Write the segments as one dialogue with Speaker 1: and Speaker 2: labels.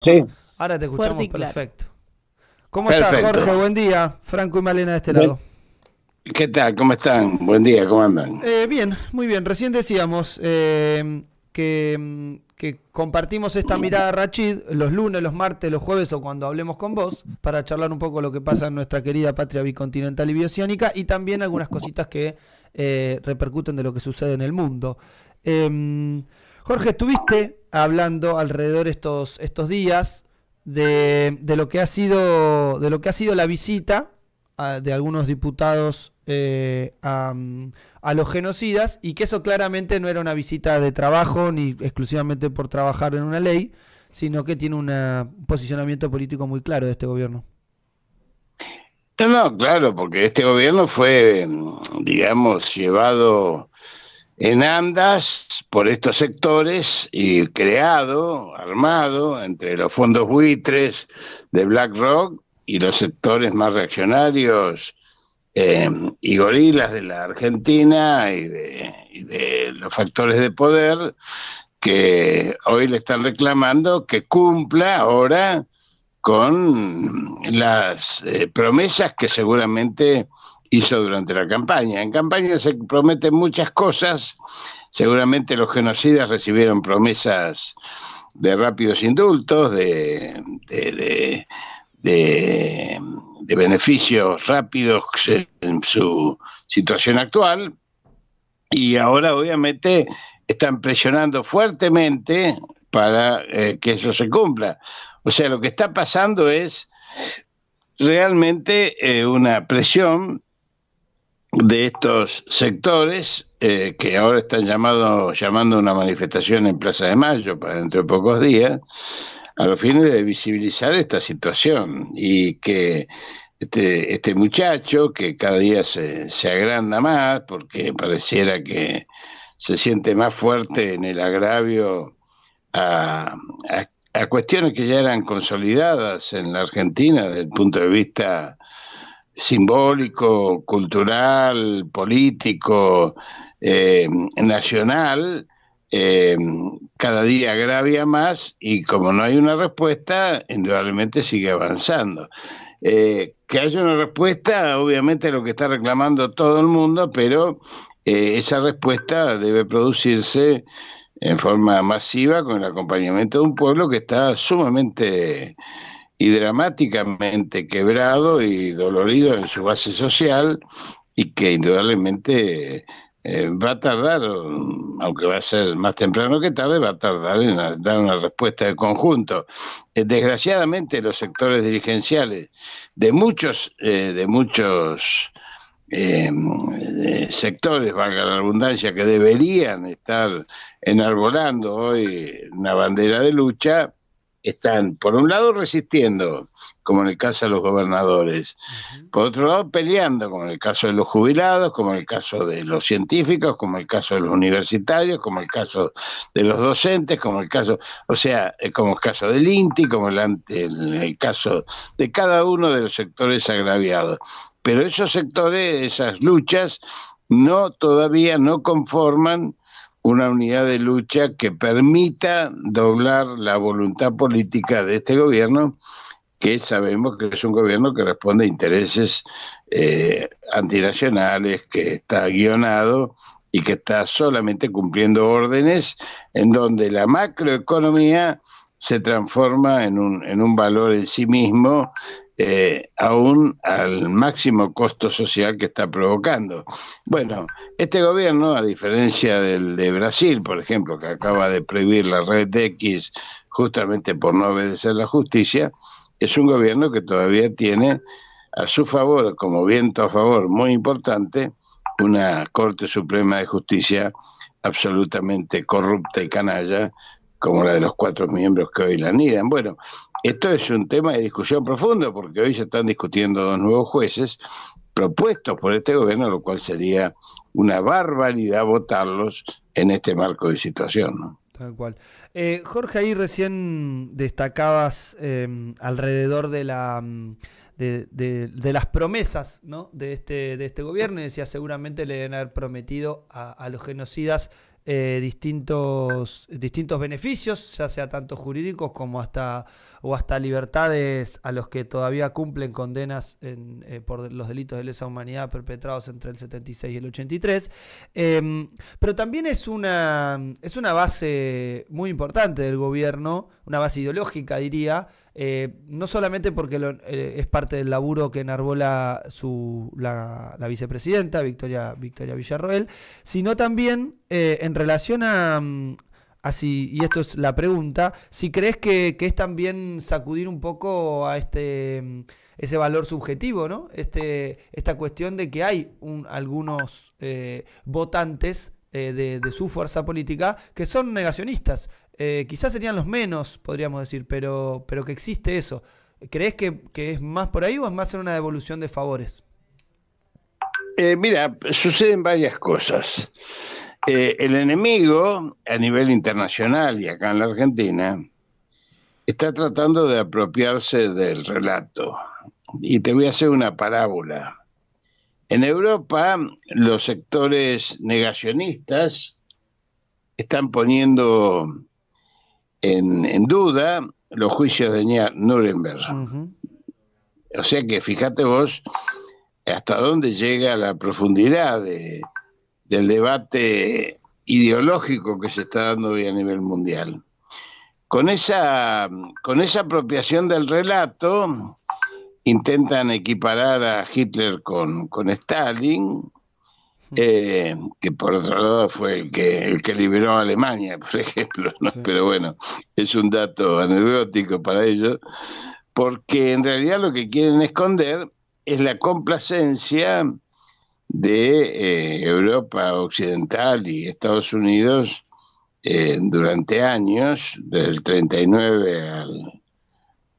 Speaker 1: Sí,
Speaker 2: Ahora te
Speaker 3: Fuerte
Speaker 2: escuchamos
Speaker 3: y claro.
Speaker 2: perfecto. ¿Cómo estás,
Speaker 1: perfecto.
Speaker 2: Jorge? Buen día. Franco y Malena de este
Speaker 1: Buen-
Speaker 2: lado.
Speaker 1: ¿Qué tal? ¿Cómo están? Buen día, ¿cómo andan?
Speaker 2: Bien, muy bien. Recién decíamos que compartimos esta mirada, Rachid, los lunes, los martes, los jueves o cuando hablemos con vos, para charlar un poco lo que pasa en nuestra querida patria bicontinental y bioceánica y también algunas cositas que repercuten de lo que sucede en el mundo. Jorge, estuviste hablando alrededor estos días de lo que ha sido la visita de algunos diputados a los genocidas y que eso claramente no era una visita de trabajo ni exclusivamente por trabajar en una ley, sino que tiene un posicionamiento político muy claro de este gobierno.
Speaker 1: No, no, claro, porque este gobierno fue, digamos, llevado en andas por estos sectores y creado, armado entre los fondos buitres de BlackRock y los sectores más reaccionarios y gorilas de la Argentina y de los factores de poder que hoy le están reclamando que cumpla ahora con las promesas que seguramente hizo durante la campaña. En campaña se prometen muchas cosas, seguramente los genocidas recibieron promesas de rápidos indultos, de, de beneficios rápidos en su situación actual, y ahora obviamente están presionando fuertemente para que eso se cumpla. O sea, lo que está pasando es realmente una presión de estos sectores que ahora están llamando a una manifestación en Plaza de Mayo para dentro de pocos días, a los fines de visibilizar esta situación y que este muchacho que cada día se agranda más porque pareciera que se siente más fuerte en el agravio a, a cuestiones que ya eran consolidadas en la Argentina desde el punto de vista simbólico, cultural, político, nacional, eh, cada día agravia más y como no hay una respuesta, indudablemente sigue avanzando. Que haya una respuesta, obviamente es lo que está reclamando todo el mundo, pero esa respuesta debe producirse en forma masiva con el acompañamiento de un pueblo que está sumamente y dramáticamente quebrado y dolorido en su base social y que indudablemente va a tardar, aunque va a ser más temprano que tarde, va a tardar en dar una respuesta de conjunto. Desgraciadamente los sectores dirigenciales de muchos sectores, valga la redundancia, que deberían estar enarbolando hoy una bandera de lucha, están, por un lado, resistiendo, como en el caso de los gobernadores, por otro lado, peleando, como en el caso de los jubilados, como en el caso de los científicos, como en el caso de los universitarios, como en el caso de los docentes, como el caso, o sea, como el caso del INTI, como el caso de cada uno de los sectores agraviados. Pero esos sectores, esas luchas, no todavía no conforman una unidad de lucha que permita doblar la voluntad política de este gobierno, que sabemos que es un gobierno que responde a intereses antinacionales, que está guionado y que está solamente cumpliendo órdenes en donde la macroeconomía se transforma en un valor en sí mismo, aún al máximo costo social que está provocando. Bueno, este gobierno, a diferencia del de Brasil, por ejemplo, que acaba de prohibir la red X justamente por no obedecer la justicia, es un gobierno que todavía tiene a su favor, como viento a favor muy importante, una Corte Suprema de Justicia absolutamente corrupta y canalla, como la de los 4 miembros que hoy la anidan. Bueno, esto es un tema de discusión profundo, porque hoy se están discutiendo 2 nuevos jueces propuestos por este gobierno, lo cual sería una barbaridad votarlos en este marco de situación, ¿no?
Speaker 2: Tal cual. Jorge, ahí recién destacabas alrededor de las promesas, ¿no? de este gobierno y decía seguramente le deben haber prometido a los genocidas distintos beneficios, ya sea tanto jurídicos como hasta libertades a los que todavía cumplen condenas por los delitos de lesa humanidad perpetrados entre el 76 y el 83. Pero también es una base muy importante del gobierno, una base ideológica, diría, no solamente porque es parte del laburo que enarbola la vicepresidenta Victoria Villarroel, sino también en relación y esto es la pregunta, si crees que es también sacudir un poco a ese valor subjetivo, ¿no? Esta cuestión de que hay algunos votantes de su fuerza política que son negacionistas. Quizás serían los menos, podríamos decir, pero que existe eso. ¿Crees que es más por ahí o es más en una devolución de favores?
Speaker 1: Mira, suceden varias cosas. El enemigo a nivel internacional y acá en la Argentina está tratando de apropiarse del relato. Y te voy a hacer una parábola. En Europa, los sectores negacionistas están poniendo en duda los juicios de Nuremberg. Uh-huh. O sea que fíjate vos hasta dónde llega la profundidad del debate ideológico que se está dando hoy a nivel mundial. Con esa apropiación del relato, intentan equiparar a Hitler con Stalin, que por otro lado fue el que liberó a Alemania, por ejemplo, ¿no? Sí. Pero bueno, es un dato anecdótico para ellos, porque en realidad lo que quieren esconder es la complacencia de Europa Occidental y Estados Unidos durante años, desde el 39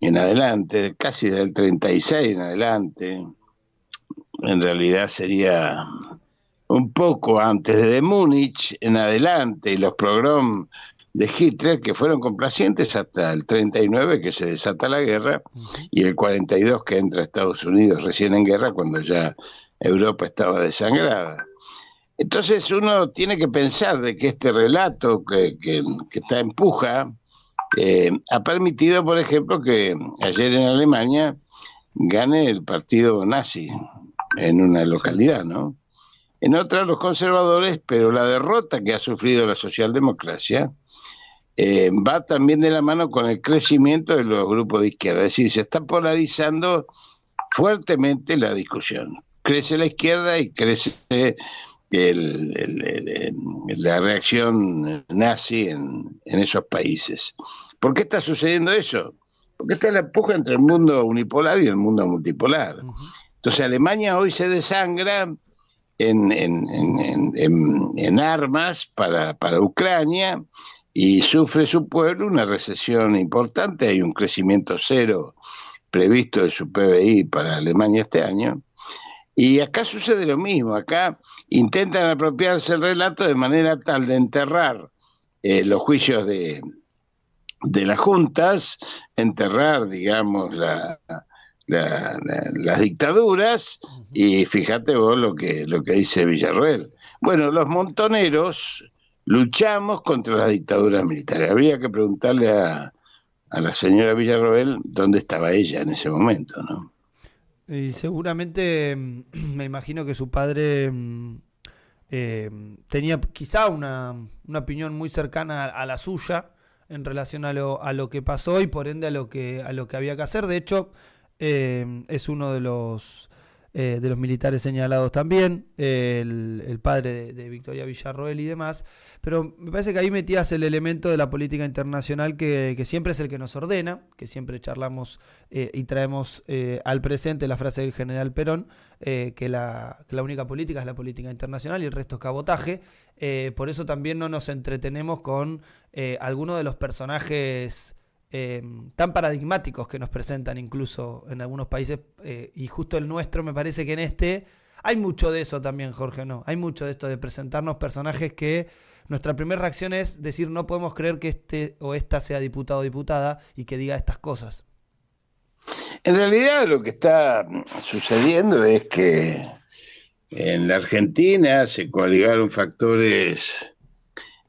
Speaker 1: en adelante, casi del 36 en adelante. En realidad sería un poco antes de Múnich en adelante, y los pogroms de Hitler, que fueron complacientes hasta el 39, que se desata la guerra, y el 42 que entra Estados Unidos recién en guerra, cuando ya Europa estaba desangrada. Entonces uno tiene que pensar de que este relato que está en puja ha permitido, por ejemplo, que ayer en Alemania gane el partido nazi en una localidad, ¿no? En otras los conservadores, pero la derrota que ha sufrido la socialdemocracia va también de la mano con el crecimiento de los grupos de izquierda. Es decir, se está polarizando fuertemente la discusión. Crece la izquierda y crece la reacción nazi en esos países. ¿Por qué está sucediendo eso? Porque está la puja entre el mundo unipolar y el mundo multipolar. Uh-huh. Entonces Alemania hoy se desangra en armas para Ucrania, y sufre su pueblo una recesión importante. Hay un crecimiento cero previsto de su PBI para Alemania este año. Y acá sucede lo mismo. Acá intentan apropiarse el relato de manera tal de enterrar los juicios de las juntas, enterrar, digamos, las dictaduras, y fíjate vos lo que dice Villarroel. Bueno, los montoneros luchamos contra las dictaduras militares. Habría que preguntarle a la señora Villarroel dónde estaba ella en ese momento, ¿no?
Speaker 2: Y seguramente me imagino que su padre tenía quizá una opinión muy cercana a la suya en relación a lo que pasó y por ende a lo que había que hacer. De hecho, es uno de los militares señalados también, el padre de Victoria Villarroel y demás, pero me parece que ahí metías el elemento de la política internacional que siempre es el que nos ordena, que siempre charlamos y traemos al presente la frase del general Perón, que la única política es la política internacional y el resto es cabotaje. Por eso también no nos entretenemos con algunos de los personajes tan paradigmáticos que nos presentan incluso en algunos países, y justo el nuestro me parece que en hay mucho de eso también, Jorge, ¿no? Hay mucho de esto de presentarnos personajes que nuestra primera reacción es decir, no podemos creer que este o esta sea diputado o diputada y que diga estas cosas.
Speaker 1: En realidad lo que está sucediendo es que en la Argentina se coaligaron factores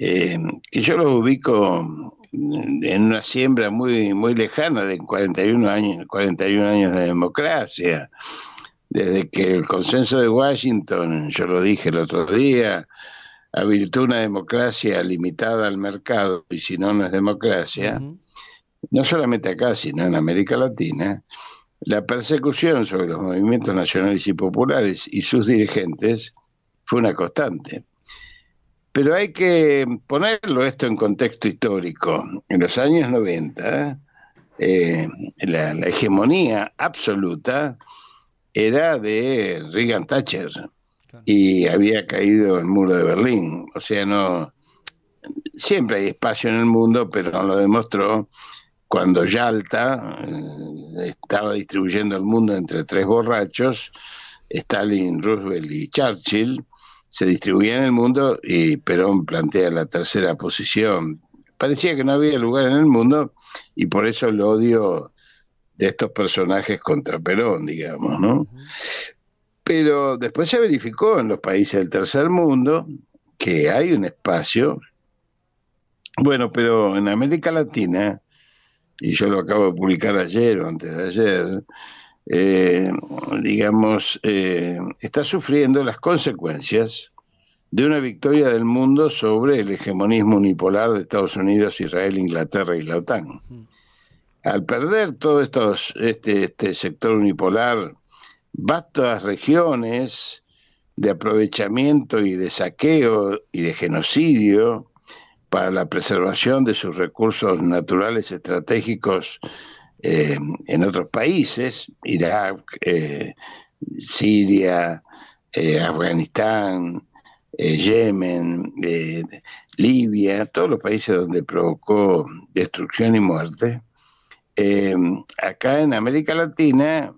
Speaker 1: que yo los ubico en una siembra muy, muy lejana de 41 años de democracia, desde que el consenso de Washington, yo lo dije el otro día, habilitó una democracia limitada al mercado, y si no, no es democracia, no solamente acá, sino en América Latina. La persecución sobre los movimientos nacionales y populares y sus dirigentes fue una constante. Pero hay que ponerlo esto en contexto histórico. En los años 90, la hegemonía absoluta era de Reagan Thatcher y había caído el muro de Berlín. O sea, no, siempre hay espacio en el mundo, pero no lo demostró cuando Yalta estaba distribuyendo el mundo entre tres borrachos, Stalin, Roosevelt y Churchill, se distribuían el mundo y Perón plantea la tercera posición. Parecía que no había lugar en el mundo y por eso el odio de estos personajes contra Perón, digamos, ¿no? Pero después se verificó en los países del tercer mundo que hay un espacio. Bueno, pero en América Latina, y yo lo acabo de publicar ayer o antes de ayer, está sufriendo las consecuencias de una victoria del mundo sobre el hegemonismo unipolar de Estados Unidos, Israel, Inglaterra y la OTAN. Al perder todo este sector unipolar, vastas regiones de aprovechamiento y de saqueo y de genocidio para la preservación de sus recursos naturales estratégicos en otros países, Irak, Siria, Afganistán, Yemen, Libia, todos los países donde provocó destrucción y muerte. Acá en América Latina,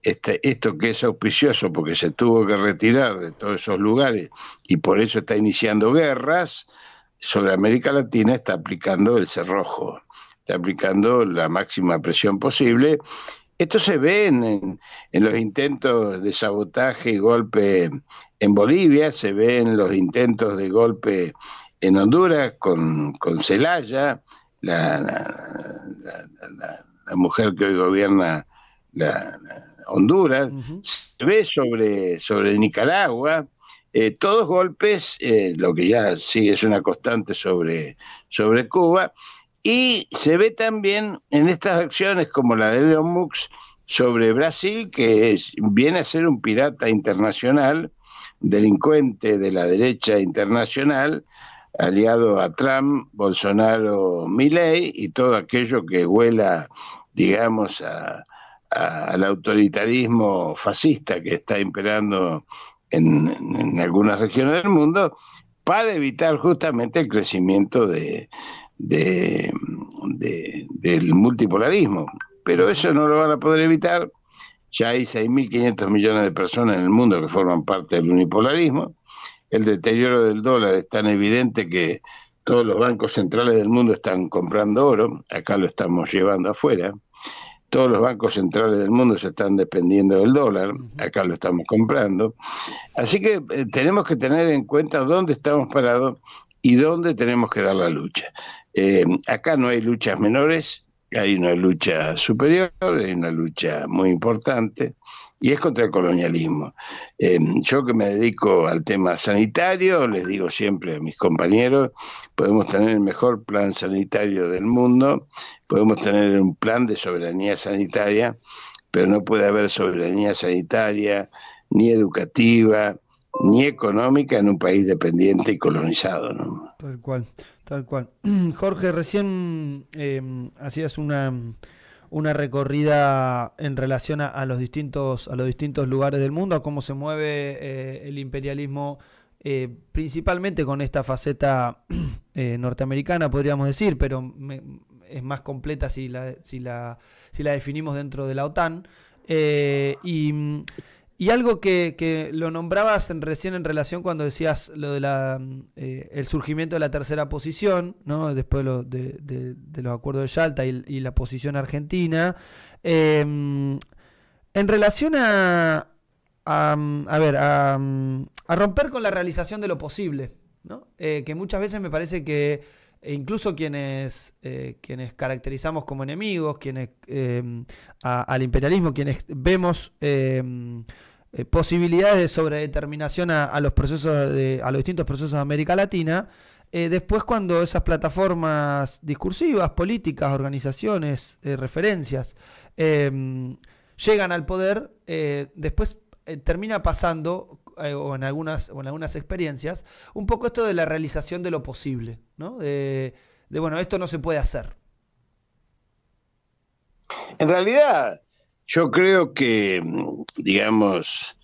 Speaker 1: esto que es auspicioso porque se tuvo que retirar de todos esos lugares y por eso está iniciando guerras, sobre América Latina está aplicando el cerrojo, está aplicando la máxima presión posible. Esto se ve en los intentos de sabotaje y golpe en Bolivia, se ve en los intentos de golpe en Honduras con Zelaya, la mujer que hoy gobierna Honduras, se ve sobre Nicaragua, todos golpes, lo que ya sí es una constante sobre Cuba, y se ve también en estas acciones como la de Elon Musk sobre Brasil, que viene a ser un pirata internacional, delincuente de la derecha internacional, aliado a Trump, Bolsonaro, Milei y todo aquello que huela, digamos, al autoritarismo fascista que está imperando en algunas regiones del mundo, para evitar justamente el crecimiento del multipolarismo. Pero eso no lo van a poder evitar. Ya hay 6.500 millones de personas en el mundo que forman parte del unipolarismo. El deterioro del dólar es tan evidente que todos los bancos centrales del mundo están comprando oro. Acá lo estamos llevando afuera. Todos los bancos centrales del mundo se están dependiendo del dólar, acá lo estamos comprando. Así que tenemos que tener en cuenta dónde estamos parados y dónde tenemos que dar la lucha. Acá no hay luchas menores, hay una lucha superior, hay una lucha muy importante, y es contra el colonialismo. Yo que me dedico al tema sanitario, les digo siempre a mis compañeros, podemos tener el mejor plan sanitario del mundo, podemos tener un plan de soberanía sanitaria, pero no puede haber soberanía sanitaria, ni educativa, ni económica en un país dependiente y colonizado, ¿no?
Speaker 2: Tal cual, tal cual. Jorge, recién hacías una recorrida en relación a los distintos lugares del mundo, a cómo se mueve el imperialismo, principalmente con esta faceta norteamericana, podríamos decir, pero es más completa si la definimos dentro de la OTAN. Y algo que lo nombrabas recién en relación cuando decías lo de el surgimiento de la tercera posición, ¿no? Después de los acuerdos de Yalta y la posición argentina, en relación a romper con la realización de lo posible, ¿no? Que muchas veces me parece que incluso quienes caracterizamos como enemigos, quienes al imperialismo, quienes vemos posibilidades de sobredeterminación a los procesos a los distintos procesos de América Latina, después cuando esas plataformas discursivas, políticas, organizaciones, referencias, llegan al poder, después termina pasando, o en algunas experiencias, un poco esto de la realización de lo posible, ¿no? Bueno, esto no se puede hacer.
Speaker 1: En realidad, yo creo que, digamos,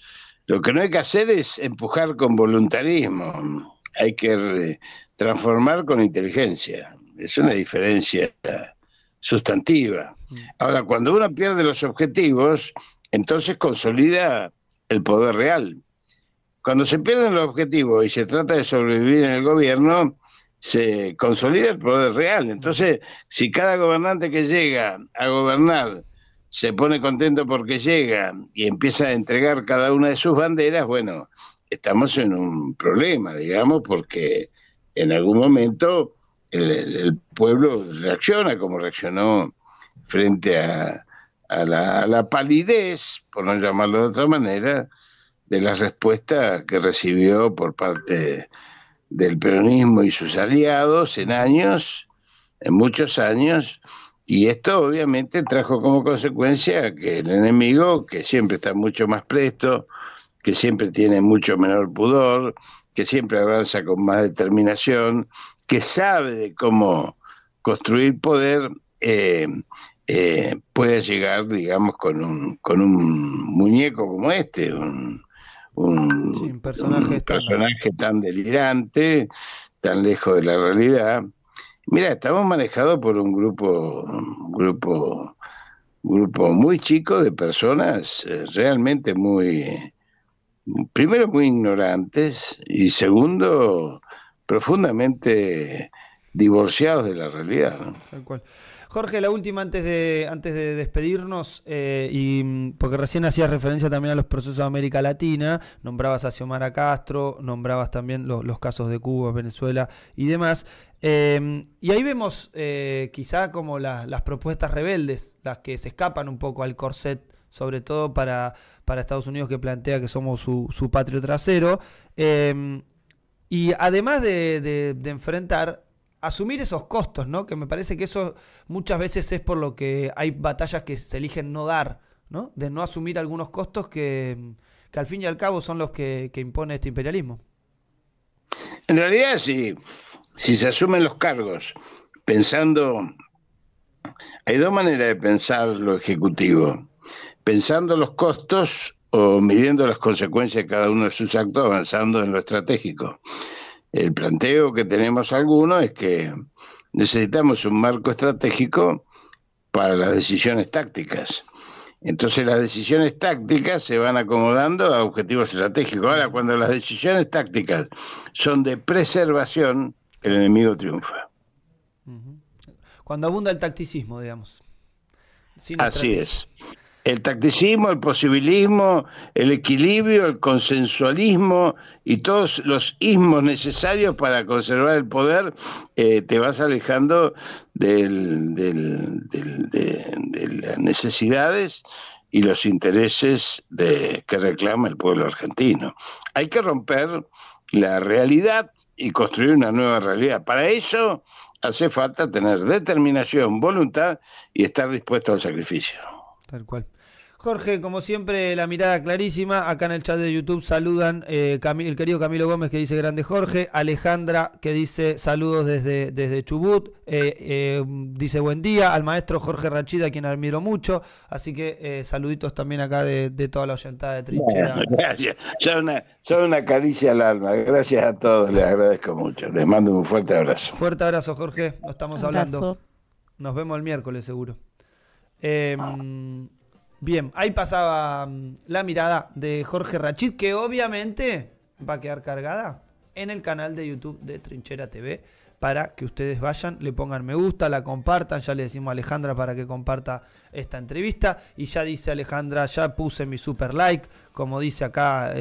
Speaker 1: lo que no hay que hacer es empujar con voluntarismo, hay que transformar con inteligencia. Es una diferencia sustantiva. Ahora, cuando uno pierde los objetivos, entonces consolida el poder real. Cuando se pierden los objetivos y se trata de sobrevivir en el gobierno, se consolida el poder real. Entonces, si cada gobernante que llega a gobernar se pone contento porque llega y empieza a entregar cada una de sus banderas, bueno, estamos en un problema, digamos, porque en algún momento el pueblo reacciona como reaccionó frente a la palidez, por no llamarlo de otra manera, de la respuesta que recibió por parte del peronismo y sus aliados en muchos años, y esto obviamente trajo como consecuencia que el enemigo, que siempre está mucho más presto, que siempre tiene mucho menor pudor, que siempre avanza con más determinación, que sabe de cómo construir poder, puede llegar, digamos, con un muñeco como este, un personaje tan delirante, tan lejos de la realidad. Mira, estamos manejados por un grupo muy chico de personas realmente primero muy ignorantes y segundo profundamente divorciados de la realidad, ¿no?
Speaker 2: Tal cual. Jorge, la última antes de despedirnos, y porque recién hacías referencia también a los procesos de América Latina, nombrabas a Xiomara Castro, nombrabas también los casos de Cuba, Venezuela y demás, y ahí vemos quizá como las propuestas rebeldes, las que se escapan un poco al corset, sobre todo para Estados Unidos, que plantea que somos su patrio trasero, y además de enfrentar, asumir esos costos, ¿no? Que me parece que eso muchas veces es por lo que hay batallas que se eligen no dar, ¿no? De no asumir algunos costos que al fin y al cabo son los que impone este imperialismo.
Speaker 1: En realidad, si se asumen los cargos pensando, hay dos maneras de pensar lo ejecutivo: pensando los costos o midiendo las consecuencias de cada uno de sus actos, avanzando en lo estratégico. El planteo que tenemos algunos es que necesitamos un marco estratégico para las decisiones tácticas. Entonces las decisiones tácticas se van acomodando a objetivos estratégicos. Ahora, cuando las decisiones tácticas son de preservación, el enemigo triunfa.
Speaker 2: Cuando abunda el tacticismo, digamos.
Speaker 1: Así es. El tacticismo, el posibilismo, el equilibrio, el consensualismo y todos los ismos necesarios para conservar el poder, te vas alejando de las necesidades y los intereses que reclama el pueblo argentino. Hay que romper la realidad y construir una nueva realidad. Para eso hace falta tener determinación, voluntad y estar dispuesto al sacrificio.
Speaker 2: Tal cual. Jorge, como siempre, la mirada clarísima. Acá en el chat de YouTube saludan el querido Camilo Gómez, que dice grande Jorge. Alejandra, que dice saludos desde Chubut. Dice buen día. Al maestro Jorge Rachid, a quien admiro mucho. Así que saluditos también acá de toda la oyentada de Trinchera.
Speaker 1: Bueno, gracias. Son una caricia al alma. Gracias a todos, les agradezco mucho. Les mando un fuerte abrazo.
Speaker 2: Fuerte abrazo, Jorge. Nos estamos hablando. Nos vemos el miércoles, seguro. Bien, ahí pasaba la mirada de Jorge Rachid, que obviamente va a quedar cargada en el canal de YouTube de Trinchera TV para que ustedes vayan, le pongan me gusta, la compartan. Ya le decimos a Alejandra para que comparta esta entrevista. Y ya dice Alejandra, ya puse mi super like, como dice acá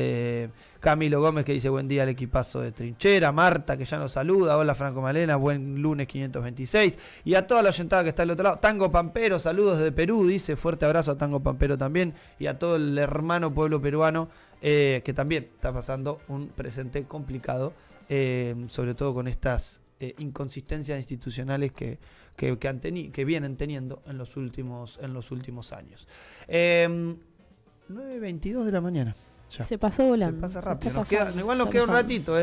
Speaker 2: Camilo Gómez, que dice buen día al equipazo de Trinchera. Marta, que ya nos saluda, hola Franco Malena, buen lunes 526. Y a toda la oyentada que está del otro lado, Tango Pampero, saludos desde Perú, dice, fuerte abrazo a Tango Pampero también, y a todo el hermano pueblo peruano, que también está pasando un presente complicado, sobre todo con estas inconsistencias institucionales que vienen teniendo en los últimos años. 9:22 de la mañana. Ya.
Speaker 3: Se pasó volando.
Speaker 2: Se pasa rápido.
Speaker 3: Igual
Speaker 2: nos queda un ratito.